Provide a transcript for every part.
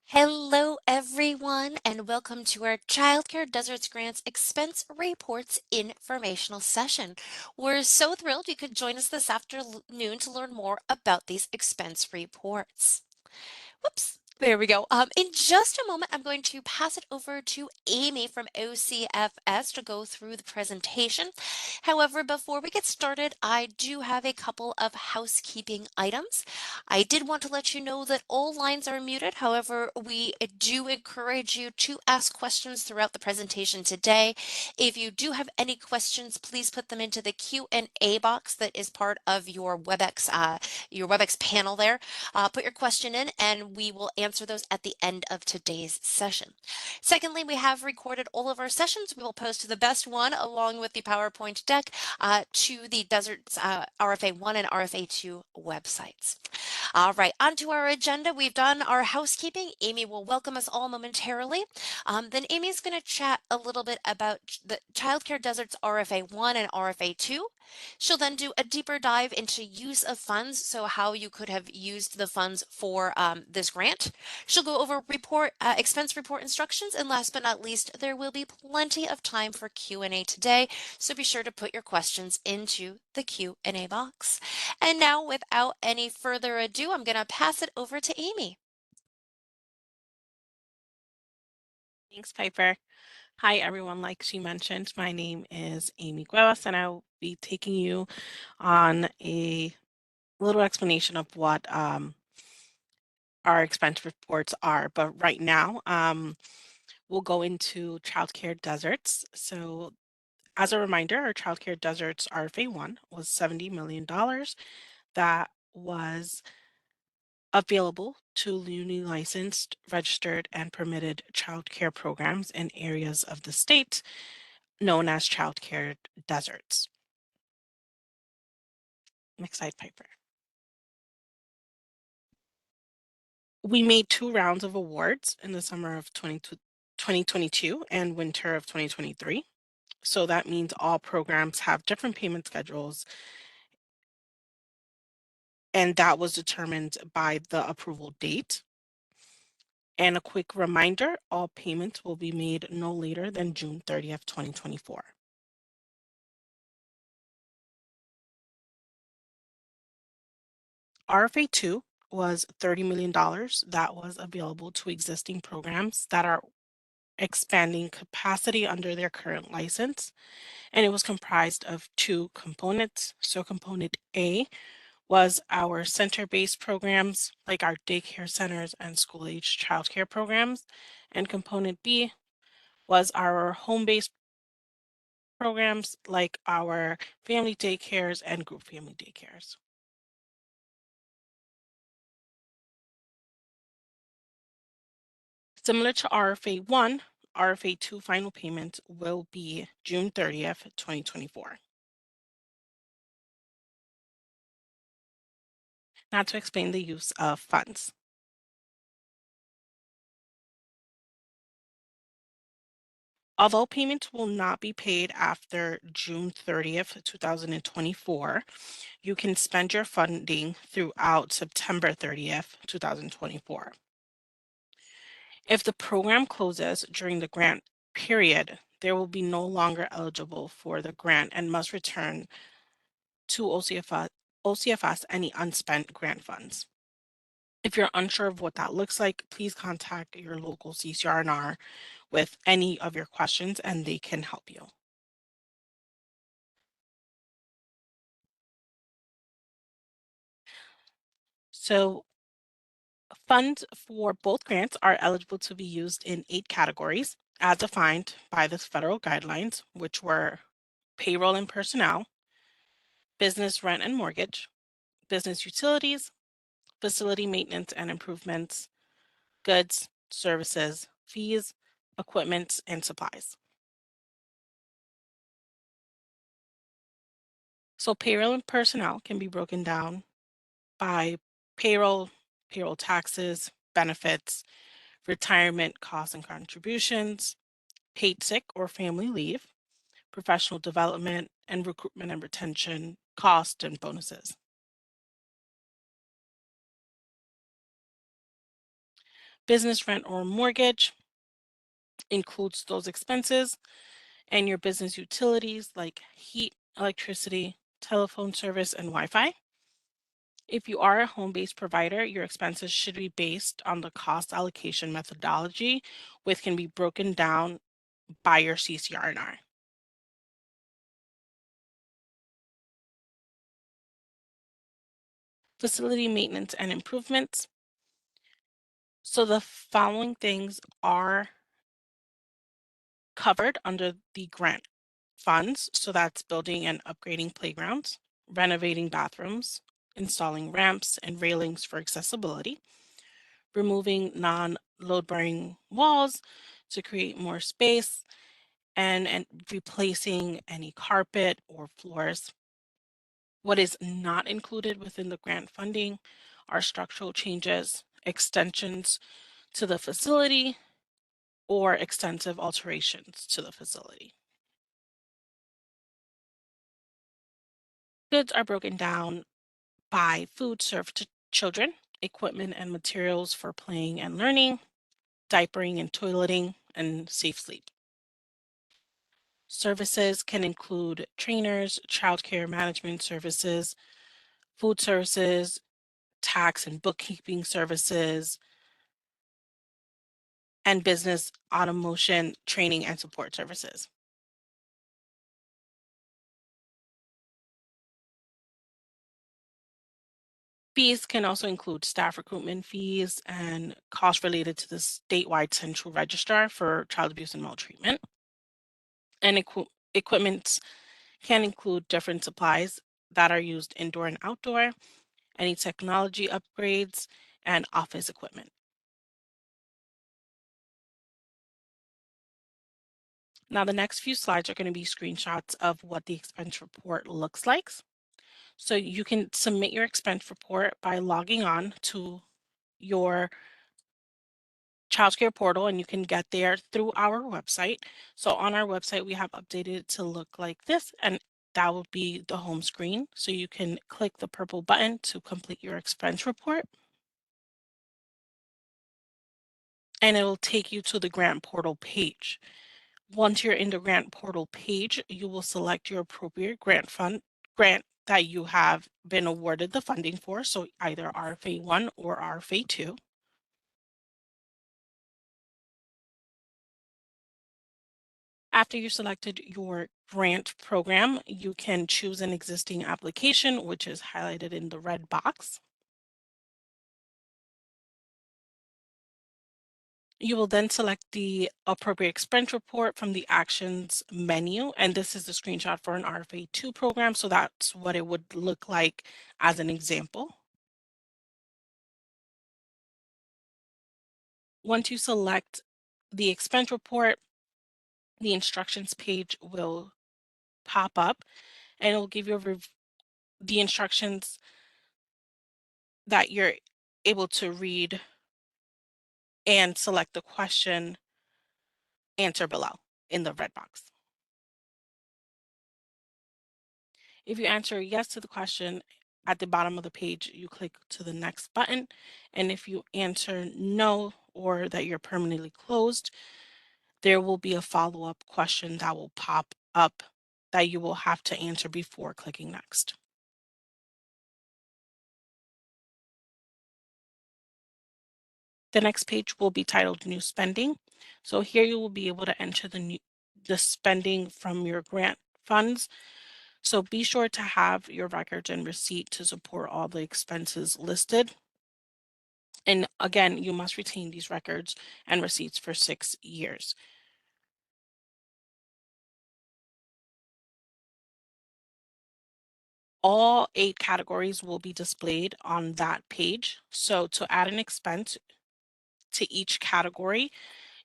Hello, everyone, and welcome to our Childcare Deserts Grants Expense Reports informational session. We're so thrilled you could join us this afternoon to learn more about these expense reports. Whoops. There we go. In just a moment, I'm going to pass it over to Amy from OCFS to go through the presentation. However, before we get started, I do have a couple of housekeeping items. I did want to let you know that all lines are muted. However, we do encourage you to ask questions throughout the presentation today. If you do have any questions, please put them into the Q&A box that is part of your WebEx panel there. Put your question in and we will answer those at the end of today's session. Secondly, we have recorded all of our sessions. We will post the best one along with the PowerPoint deck to the Deserts RFA1 and RFA2 websites. All right, onto our agenda. We've done our housekeeping. Amy will welcome us all momentarily. Then Amy's going to chat a little bit about the Childcare Deserts RFA1 and RFA2. She'll then do a deeper dive into use of funds, so how you could have used the funds for this grant. She'll go over expense report instructions, and last but not least, there will be plenty of time for Q&A today, so be sure to put your questions into the Q&A box. And now, without any further ado, I'm going to pass it over to Amy. Thanks, Piper. Hi, everyone. Like she mentioned, my name is Amy Guevas, and I'll be taking you on a little explanation of what our expense reports are. But right now, we'll go into childcare deserts. So as a reminder, our childcare deserts RFA1 was $70 million that was available to newly licensed, registered, and permitted childcare programs in areas of the state known as childcare deserts. Next slide, Piper. We made 2 rounds of awards in the summer of 2022 and winter of 2023. So that means all programs have different payment schedules, and that was determined by the approval date. And a quick reminder, all payments will be made no later than June 30th, 2024. RFA2 was $30 million that was available to existing programs that are expanding capacity under their current license, and it was comprised of 2 components. So component A was our center-based programs like our daycare centers and school-age childcare programs, and component B was our home-based programs like our family daycares and group family daycares. Similar to RFA1, RFA2 final payment will be June 30th, 2024. Now to explain the use of funds. Although payments will not be paid after June 30th, 2024, you can spend your funding throughout September 30th, 2024. If the program closes during the grant period, there will be no longer eligible for the grant and must return to OCFS any unspent grant funds. If you're unsure of what that looks like, please contact your local CCR&R with any of your questions and they can help you. So funds for both grants are eligible to be used in 8 categories as defined by the federal guidelines, which were payroll and personnel, business rent and mortgage, business utilities, facility maintenance and improvements, goods, services, fees, equipment, and supplies. So payroll and personnel can be broken down by payroll, payroll taxes, benefits, retirement costs and contributions, paid sick or family leave, professional development, and recruitment and retention costs and bonuses. Business rent or mortgage includes those expenses, and your business utilities like heat, electricity, telephone service, and Wi Fi. If you are a home based provider, your expenses should be based on the cost allocation methodology, which can be broken down by your CCR&R. Facility maintenance and improvements. So the following things are covered under the grant funds. So that's building and upgrading playgrounds, renovating bathrooms, installing ramps and railings for accessibility, removing non-load bearing walls to create more space, and replacing any carpet or floors. What is not included within the grant funding are structural changes, extensions to the facility, or extensive alterations to the facility. Goods are broken down by food served to children, equipment and materials for playing and learning, diapering and toileting, and safe sleep. Services can include trainers, childcare management services, food services, tax and bookkeeping services, and business automation training and support services. Fees can also include staff recruitment fees and costs related to the statewide central registrar for child abuse and maltreatment. And equipment can include different supplies that are used indoor and outdoor, any technology upgrades, and office equipment. Now, the next few slides are going to be screenshots of what the expense report looks like. So you can submit your expense report by logging on to your childcare portal, and you can get there through our website. So on our website, we have updated it to look like this, and that will be the home screen. So you can click the purple button to complete your expense report, and it will take you to the grant portal page. Once you're in the grant portal page, you will select your appropriate grant that you have been awarded the funding for, so either RFA 1 or RFA 2. After you selected your grant program, you can choose an existing application, which is highlighted in the red box. You will then select the appropriate expense report from the actions menu, and this is the screenshot for an RFA 2 program, so that's what it would look like as an example. Once you select the expense report, the instructions page will pop up, and it will give you the instructions that you're able to read and select the question answer below in the red box. If you answer yes to the question at the bottom of the page, you click to the next button. And if you answer no or that you're permanently closed, there will be a follow-up question that will pop up that you will have to answer before clicking next. The next page will be titled New Spending. So here you will be able to enter the spending from your grant funds. So be sure to have your records and receipt to support all the expenses listed. And again, you must retain these records and receipts for 6 years. All 8 categories will be displayed on that page. So to add an expense to each category,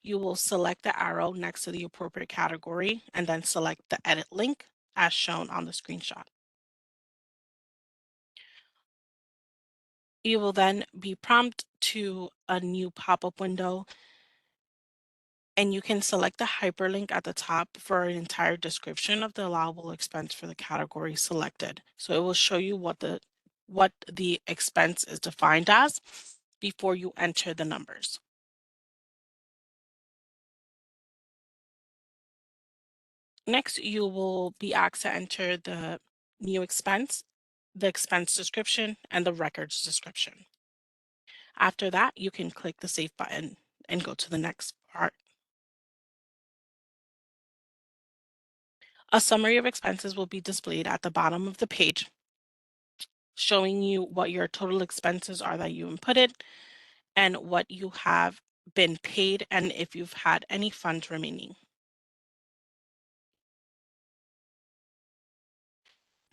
you will select the arrow next to the appropriate category and then select the edit link as shown on the screenshot. You will then be prompted to a new pop-up window, and you can select the hyperlink at the top for an entire description of the allowable expense for the category selected. So it will show you what the expense is defined as before you enter the numbers. Next, you will be asked to enter the new expense, the expense description, and the records description. After that, you can click the Save button and go to the next part. A summary of expenses will be displayed at the bottom of the page, showing you what your total expenses are that you inputted and what you have been paid and if you've had any funds remaining.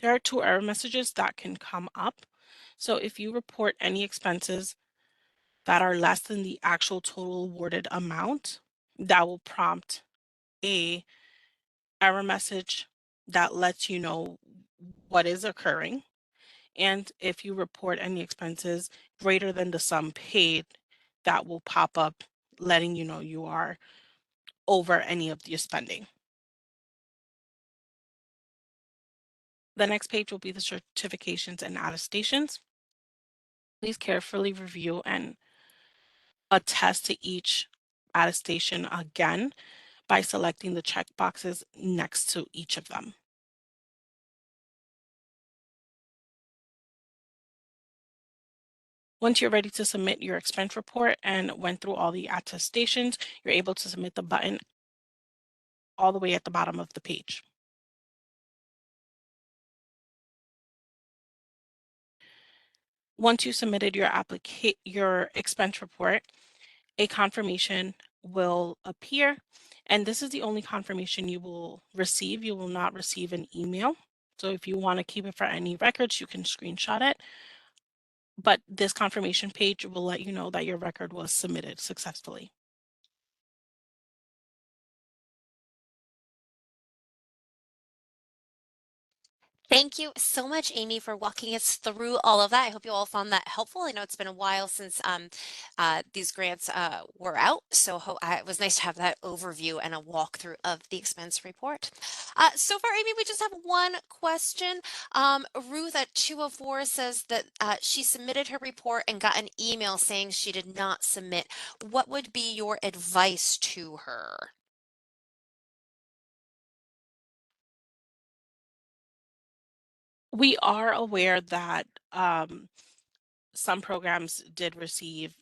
There are two error messages that can come up. So if you report any expenses that are less than the actual total awarded amount, that will prompt a error message that lets you know what is occurring. And if you report any expenses greater than the sum paid, that will pop up letting you know you are over any of your spending. The next page will be the certifications and attestations. Please carefully review and attest to each attestation again by selecting the check boxes next to each of them. Once you're ready to submit your expense report and went through all the attestations, you're able to submit the button all the way at the bottom of the page. Once you submitted your expense report, a confirmation will appear, and this is the only confirmation you will receive. You will not receive an email. So if you want to keep it for any records, you can screenshot it. But this confirmation page will let you know that your record was submitted successfully. Thank you so much, Amy, for walking us through all of that. I hope you all found that helpful. I know it's been a while since these grants were out, so it was nice to have that overview and a walkthrough of the expense report. So far, Amy, we just have one question. Ruth at 204 says that she submitted her report and got an email saying she did not submit. What would be your advice to her? We are aware that some programs did receive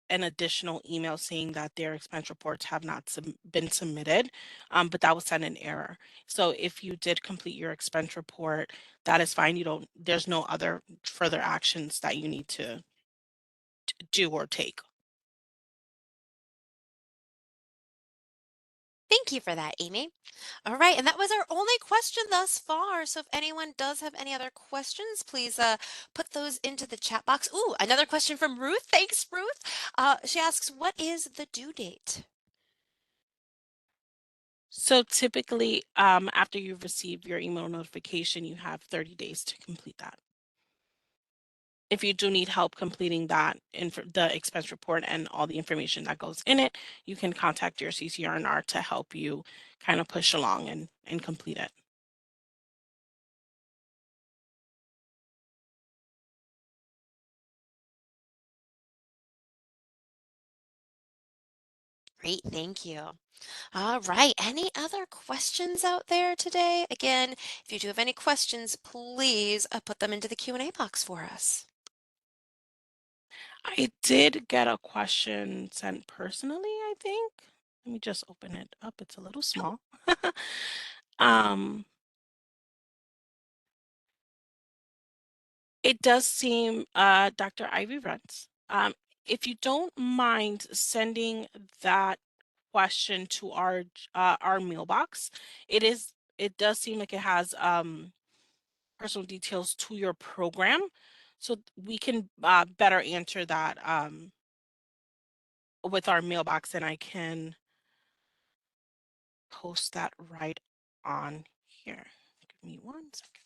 an additional email saying that their expense reports have not been submitted, but that was sent in error. So if you did complete your expense report, that is fine. There's no other further actions that you need to do or take. Thank you for that, Amy. All right, and that was our only question thus far. So if anyone does have any other questions, please put those into the chat box. Ooh, another question from Ruth. Thanks, Ruth. She asks, what is the due date? So typically, after you've received your email notification, you have 30 days to complete that. If you do need help completing that the expense report and all the information that goes in it, you can contact your CCRNR to help you kind of push along and complete it. Great, thank you. All right, any other questions out there today? Again, if you do have any questions, please put them into the Q&A box for us. I did get a question sent personally, I think. Let me just open it up. It's a little small. um, it does seem, Dr. Ivy Runs, if you don't mind sending that question to our mailbox, it does seem like it has personal details to your program, so we can better answer that with our mailbox, and I can post that right on here. Give me 1 second.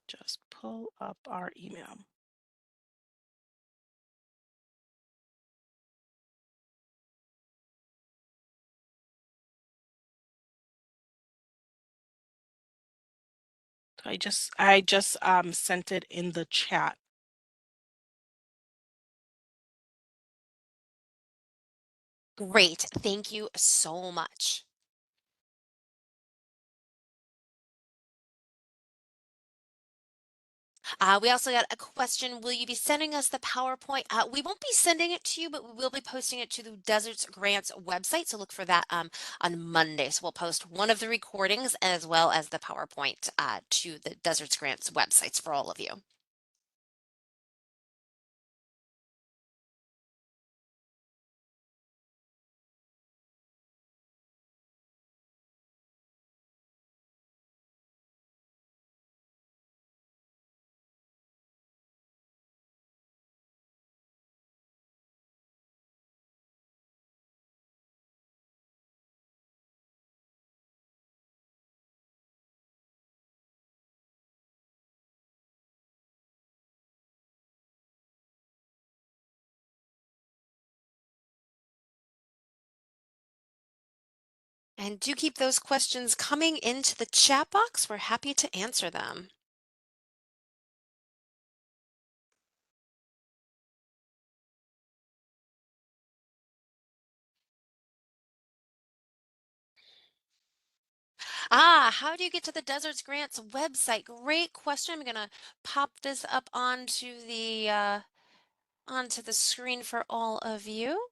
Just pull up our email. I just sent it in the chat. Great. Thank you so much. We also got a question. Will you be sending us the PowerPoint? We won't be sending it to you, but we will be posting it to the Deserts Grants website. So look for that on Monday. So we'll post one of the recordings as well as the PowerPoint to the Deserts Grants websites for all of you. And do keep those questions coming into the chat box. We're happy to answer them. How do you get to the Deserts Grants website? Great question. I'm gonna pop this up onto the screen for all of you.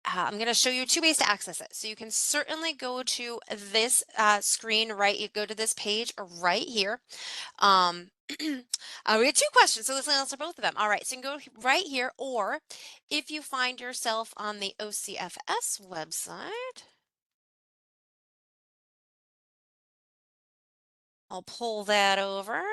I'm going to show you two ways to access it. So you can certainly go to this screen, right? You go to this page right here. We had two questions, so let's answer both of them. All right, so you can go right here, or if you find yourself on the OCFS website, I'll pull that over.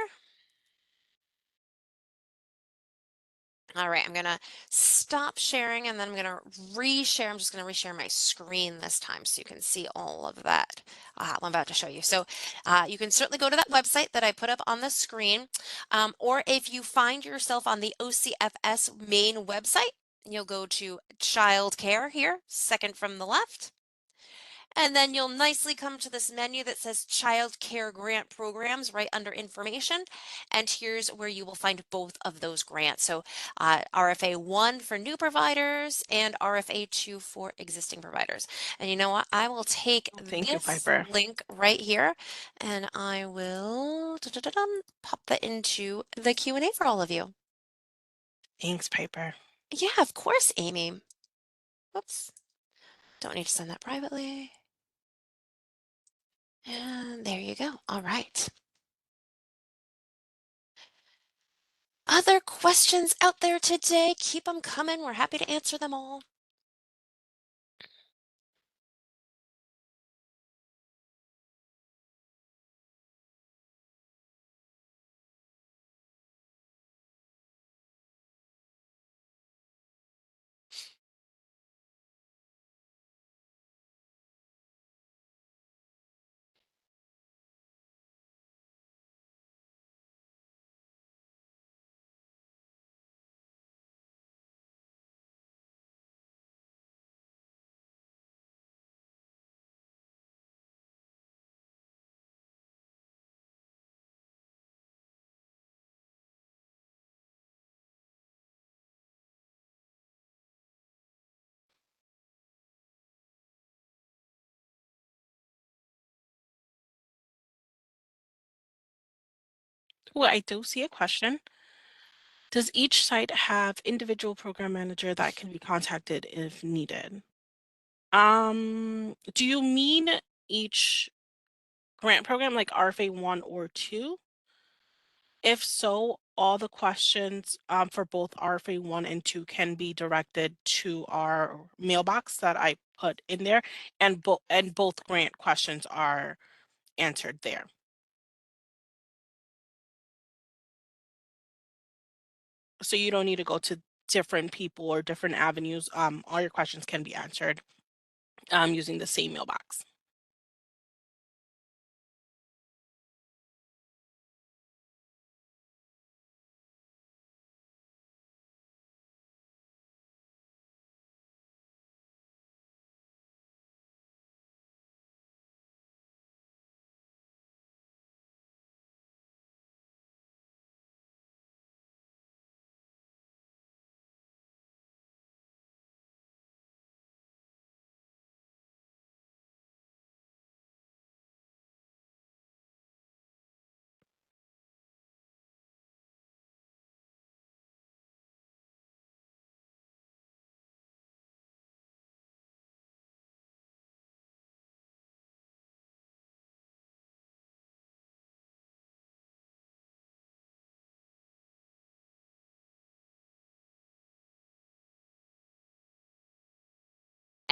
All right, I'm gonna stop sharing and then I'm gonna reshare. I'm just gonna reshare my screen this time so you can see all of that what I'm about to show you. So you can certainly go to that website that I put up on the screen, or if you find yourself on the OCFS main website, you'll go to childcare here, second from the left. And then you'll nicely come to this menu that says Child Care Grant Programs right under Information. And here's where you will find both of those grants. So RFA 1 for new providers and RFA 2 for existing providers. And you know what? I will take Thank you, this Piper. link right here and I will pop that into the Q&A for all of you. Thanks, Piper. Yeah, of course, Amy. Whoops. Don't need to send that privately. And there you go. All right. Other questions out there today? Keep them coming. We're happy to answer them all. Oh, I do see a question. Does each site have individual program manager that can be contacted if needed? Do you mean each grant program like RFA 1 or 2? If so, all the questions for both RFA 1 and 2 can be directed to our mailbox that I put in there, and both grant questions are answered there. So you don't need to go to different people or different avenues. All your questions can be answered using the same mailbox.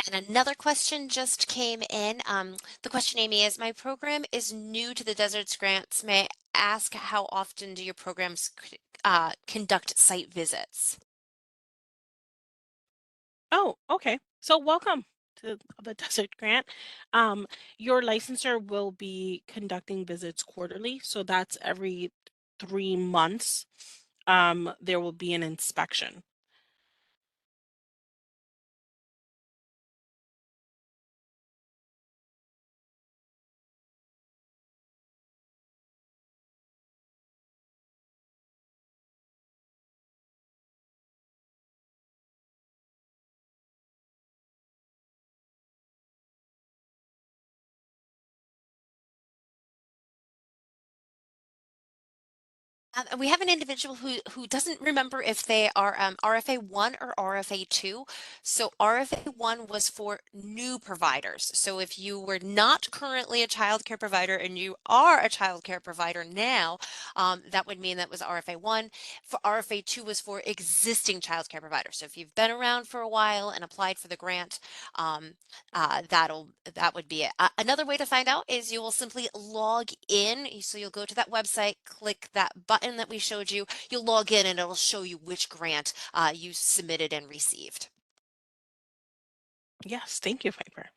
And another question just came in. The question, Amy, is my program is new to the Deserts Grants. May I ask how often do your programs conduct site visits? Oh, okay. So welcome to the Desert Grant. Um, your licensor will be conducting visits quarterly, so that's every 3 months. There will be an inspection. We have an individual who doesn't remember if they are RFA 1 or RFA 2. So RFA 1 was for new providers. So if you were not currently a childcare provider and you are a childcare provider now, that would mean that was RFA 1. For RFA 2 was for existing childcare providers. So if you've been around for a while and applied for the grant, um, that would be it. Another way to find out is you will simply log in. So you'll go to that website, click that button that we showed you. You'll log in and it'll show you which grant you submitted and received. Yes, thank you, Piper.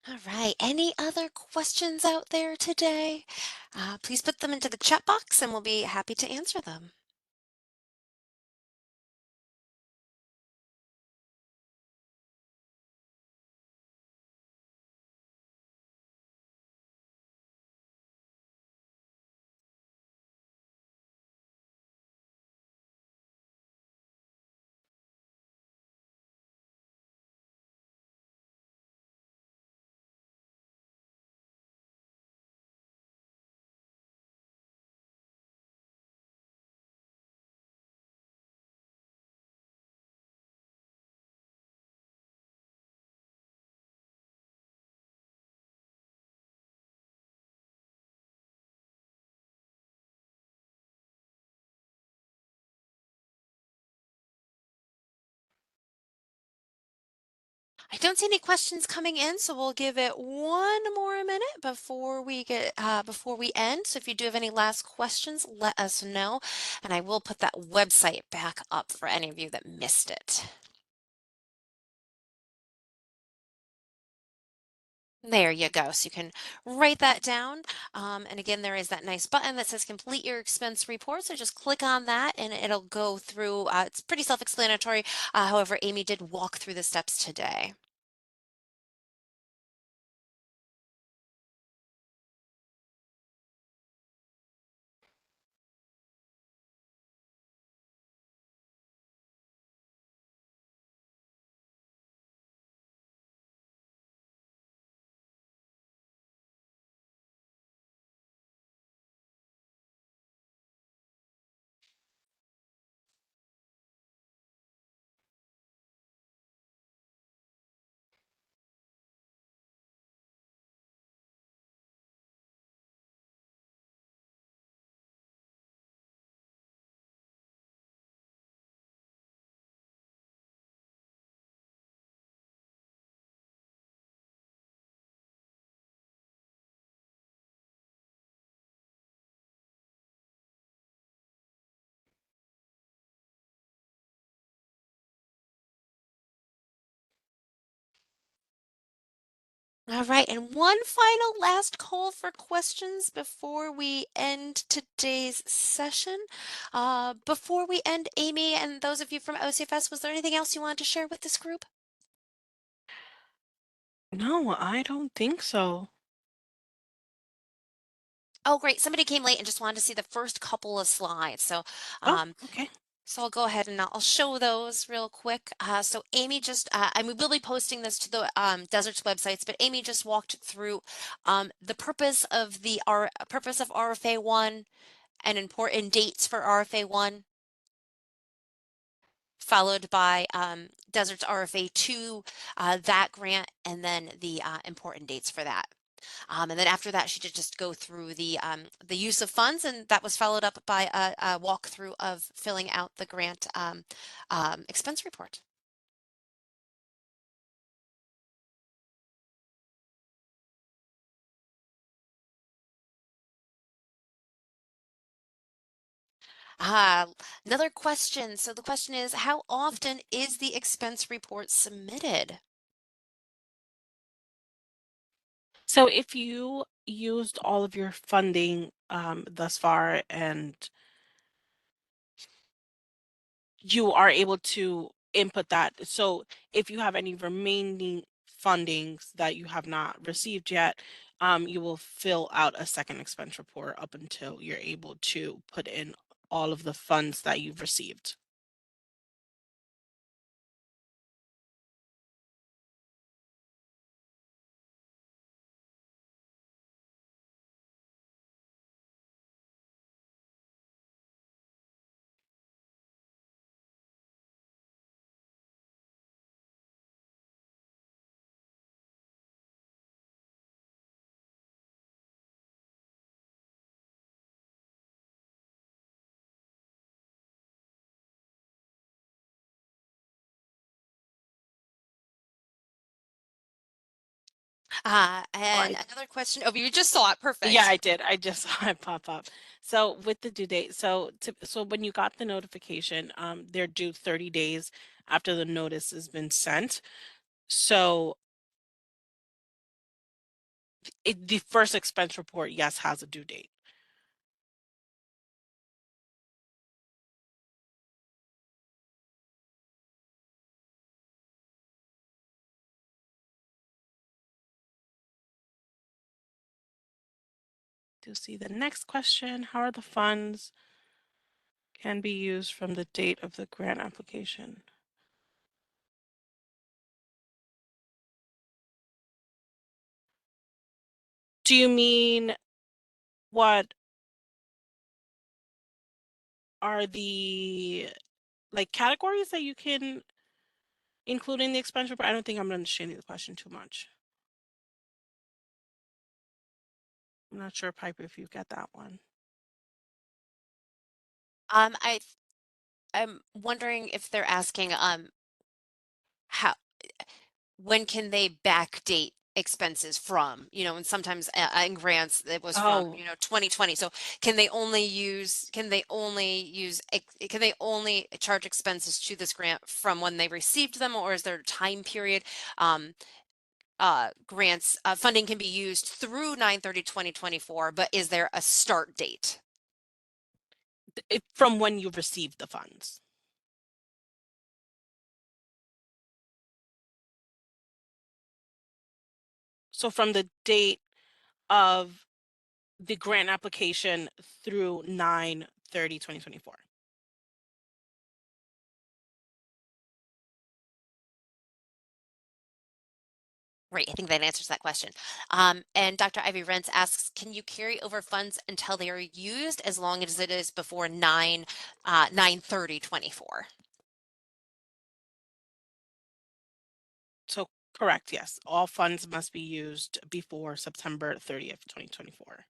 All right. Any other questions out there today? Please put them into the chat box and we'll be happy to answer them. I don't see any questions coming in, so we'll give it one more minute before we end. So if you do have any last questions, let us know, and I will put that website back up for any of you that missed it. There you go. So you can write that down. And again, there is that nice button that says complete your expense report. So just click on that and it'll go through. It's pretty self-explanatory. However, Amy did walk through the steps today. All right, and one final last call for questions before we end today's session. Before we end, Amy, and those of you from OCFS, was there anything else you wanted to share with this group? No, I don't think so. Oh, great. Somebody came late and just wanted to see the first couple of slides. Oh, Um, okay. so I'll go ahead and I'll show those real quick. So Amy just, and we will be posting this to the Deserts websites, but Amy just walked through the purpose of purpose of RFA1 and important dates for RFA1, followed by Deserts RFA2, that grant, and then the important dates for that. And then after that, she did just go through the use of funds, and that was followed up by a walkthrough of filling out the grant expense report. Uh, Another question. So the question is, how often is the expense report submitted? So if you used all of your funding thus far and you are able to input that. So if you have any remaining fundings that you have not received yet, you will fill out a second expense report up until you're able to put in all of the funds that you've received. Oh, And another question. Oh, you just saw it. yeah, Perfect. I did. I just saw it pop up. So with the due date, so when you got the notification, they're due 30 days after the notice has been sent. So the first expense report, yes, has a due date. To see the next question, how are the funds can be used from the date of the grant application? Do you mean what are the like categories that you can include in the expense report? I don't think I'm understanding the question too much. I'm not sure, Piper, if you get that one. Um, I I'm wondering if they're asking how when can they backdate expenses from, and sometimes in grants it was from, Oh, 2020. So can they only charge expenses to this grant from when they received them, or is there a time period? Um, Grants funding can be used through 9/30/2024, but is there a start date? from when you received the funds. So from the date of the grant application through 9/30/2024. Great, I think that answers that question. And Dr. Ivy Rentz asks, can you carry over funds until they are used as long as it is before 9/30/24? So correct, yes. All funds must be used before September 30th, 2024.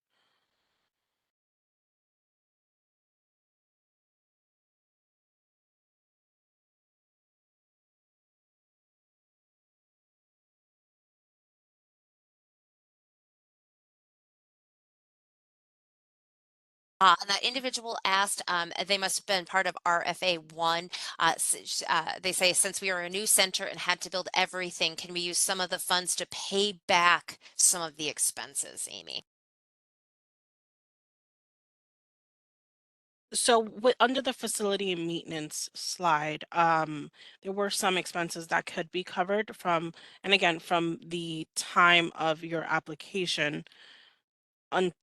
And that individual asked, they must have been part of RFA 1. They say, since we are a new center and had to build everything, can we use some of the funds to pay back some of the expenses, Amy? So under the facility and maintenance slide, there were some expenses that could be covered from, and again, from the time of your application, un,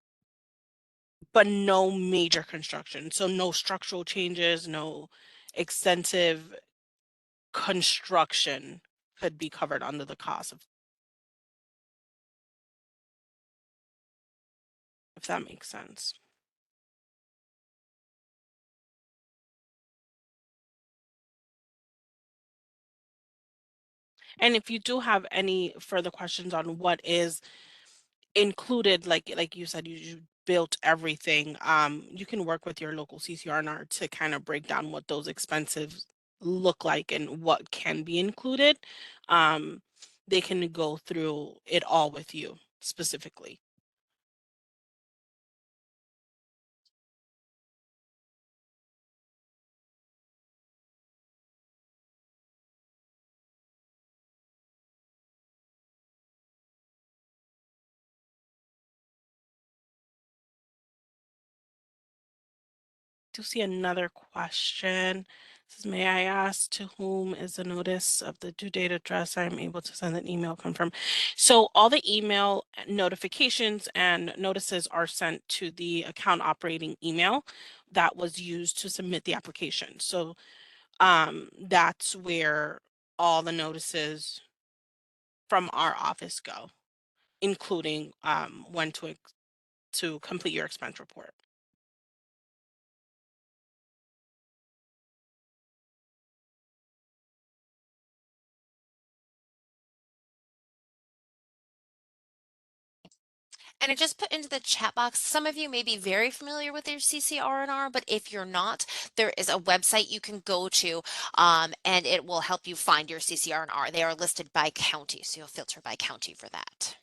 but no major construction. So no structural changes, no extensive construction could be covered under the cost of, if that makes sense. And if you do have any further questions on what is included, like you said, you built everything, you can work with your local CCRNR to kind of break down what those expenses look like and what can be included. Um, they can go through it all with you specifically. To see another question. Says, may I ask to whom is the notice of the due date address? I'm able to send an email confirm. So all the email notifications and notices are sent to the account operating email that was used to submit the application. So that's where all the notices from our office go, including when to complete your expense report. And I just put into the chat box, some of you may be very familiar with your CCR&R, but if you're not, there is a website you can go to, and it will help you find your CCR&R. They are listed by county, so you'll filter by county for that.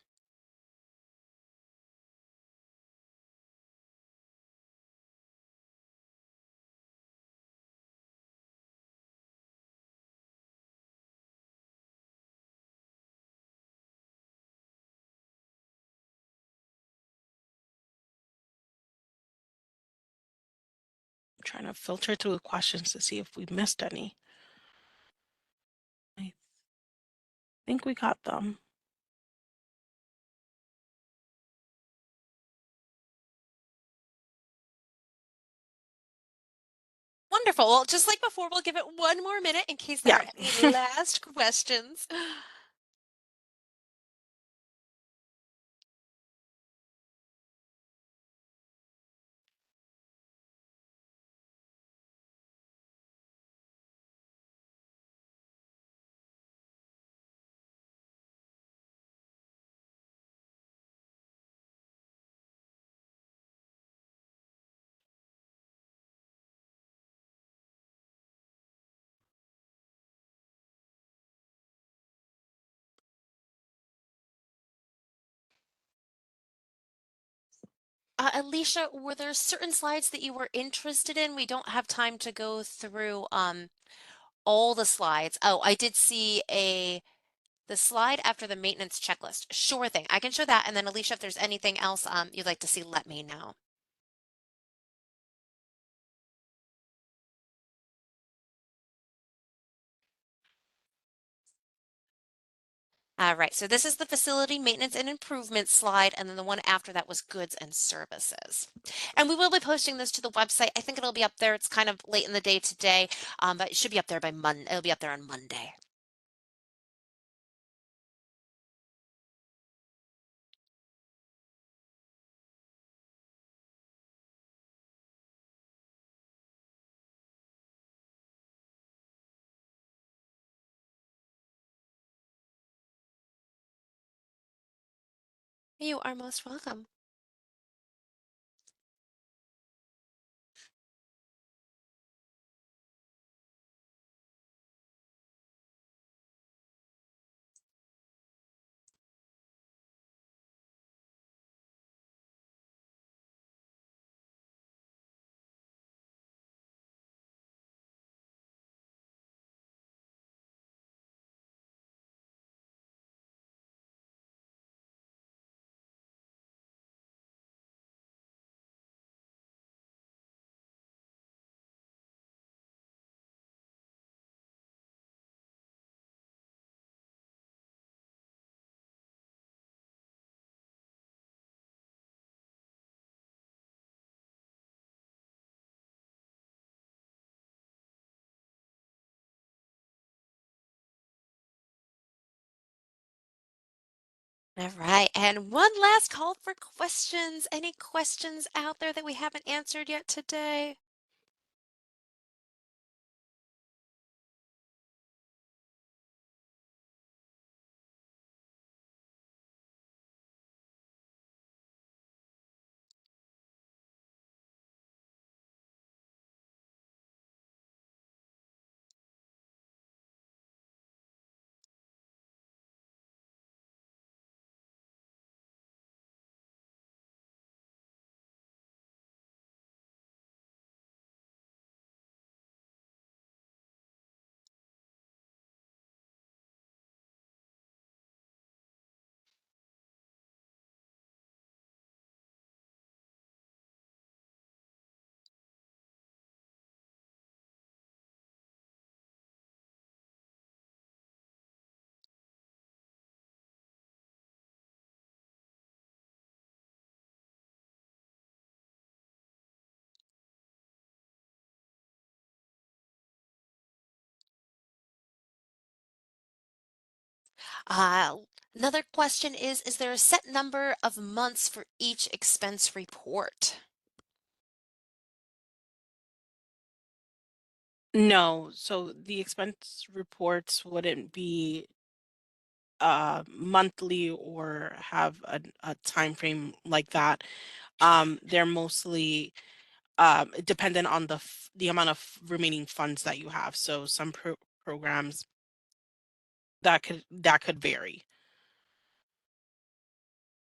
I'm trying to filter through the questions to see if we missed any. I think we got them. Wonderful. Well, just like before, we'll give it one more minute in case there Yeah. are any last questions. Alicia, were there certain slides that you were interested in? We don't have time to go through all the slides. Oh, I did see the slide after the maintenance checklist. Sure thing. I can show that. And then Alicia, if there's anything else you'd like to see, let me know. All right, so this is the facility maintenance and improvement slide, and then the one after that was goods and services. And we will be posting this to the website. I think it'll be up there. It's kind of late in the day today, but it should be up there by Monday. It'll be up there on Monday. You are most welcome. All right. And one last call for questions. Any questions out there that we haven't answered yet today? Uh, Another question is there a set number of months for each expense report? No, so the expense reports wouldn't be monthly or have a time frame like that. They're mostly dependent on the amount of remaining funds that you have. So some programs that could vary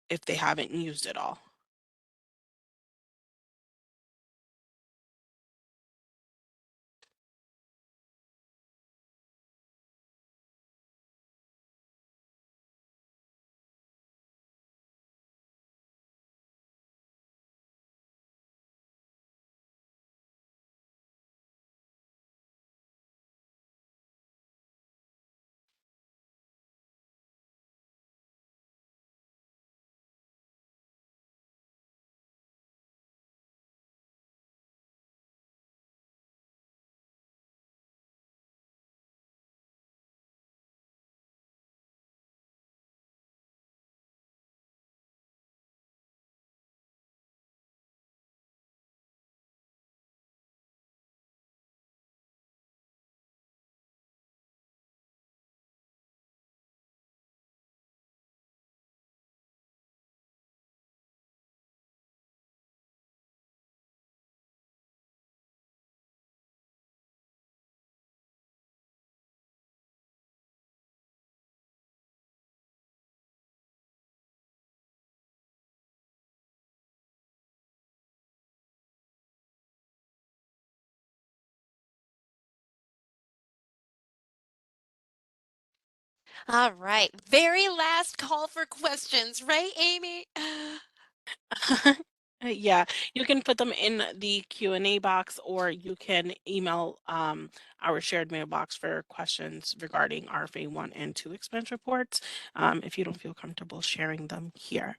if they haven't used it all. All right. Very last call for questions, right, Amy? Yeah, you can put them in the Q&A box, or you can email our shared mailbox for questions regarding RFA 1 and 2 expense reports if you don't feel comfortable sharing them here.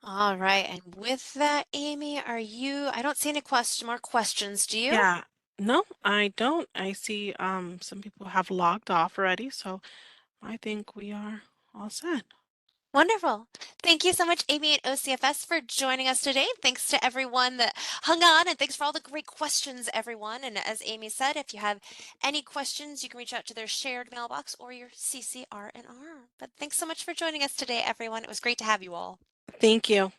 All right. And with that, Amy, I don't see any more questions, do you? Yeah, no, I don't. I see some people have logged off already, so I think we are all set. Wonderful. Thank you so much, Amy at OCFS, for joining us today. Thanks to everyone that hung on, and thanks for all the great questions, everyone. And as Amy said, if you have any questions, you can reach out to their shared mailbox or your CCR&R. But thanks so much for joining us today, everyone. It was great to have you all. Thank you.